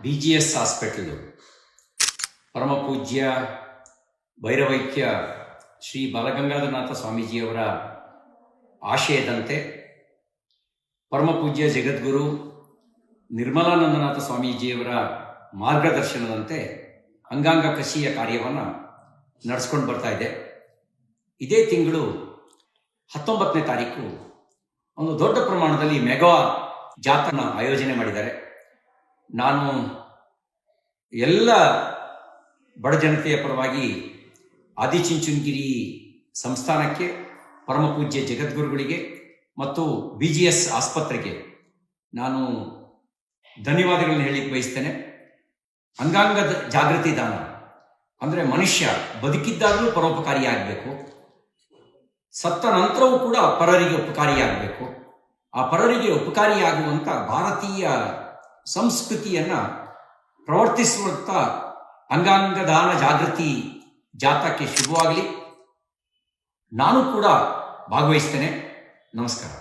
BGS hospital ಪರಮ ಪೂಜ್ಯ ಭೈರವೈಕ್ಯ ಶ್ರೀ ಬಾಲಗಂಗಾಧರನಾಥ ಸ್ವಾಮೀಜಿಯವರ ಆಶಯದಂತೆ ಪರಮ ಪೂಜ್ಯ ಜಗದ್ಗುರು ನಿರ್ಮಲಾನಂದನಾಥ ಸ್ವಾಮೀಜಿಯವರ ಮಾರ್ಗದರ್ಶನದಂತೆ ಅಂಗಾಂಗ ಕಸಿಯ ಕಾರ್ಯವನ್ನು ನಡೆಸ್ಕೊಂಡು ಬರ್ತಾ ಇದೆ. ಇದೇ ತಿಂಗಳು 19ನೇ ತಾರೀಕು ಒಂದು ದೊಡ್ಡ ಪ್ರಮಾಣದಲ್ಲಿ ಮೆಗಾ ಜಾಥಾನ ಆಯೋಜನೆ ಮಾಡಿದ್ದಾರೆ. ನಾನು ಎಲ್ಲ ಬಡ ಜನತೆಯ ಪರವಾಗಿ ಆದಿಚುಂಚನಗಿರಿ ಸಂಸ್ಥಾನಕ್ಕೆ, ಪರಮ ಪೂಜ್ಯ ಜಗದ್ಗುರುಗಳಿಗೆ ಮತ್ತು BGS ಆಸ್ಪತ್ರೆಗೆ ನಾನು ಧನ್ಯವಾದಗಳನ್ನು ಹೇಳಲಿಕ್ಕೆ ಬಯಸ್ತೇನೆ. ಅಂಗಾಂಗದ ಜಾಗೃತಿ ದಾನ ಅಂದರೆ ಮನುಷ್ಯ ಬದುಕಿದ್ದಾಗಲೂ ಪರೋಪಕಾರಿಯಾಗಬೇಕು, ಸತ್ತ ನಂತರವೂ ಕೂಡ ಪರರಿಗೆ ಉಪಕಾರಿಯಾಗಬೇಕು. ಆ ಪರರಿಗೆ ಉಪಕಾರಿಯಾಗುವಂಥ ಭಾರತೀಯ ಸಂಸ್ಕೃತಿಯನ್ನು ಪ್ರವರ್ತಿಸುವಂಥ ಅಂಗಾಂಗ ದಾನ ಜಾಗೃತಿ ಜಾಥಾಕ್ಕೆ ಶುಭವಾಗಲಿ. ನಾನು ಕೂಡ ಭಾಗವಹಿಸ್ತೇನೆ. ನಮಸ್ಕಾರ.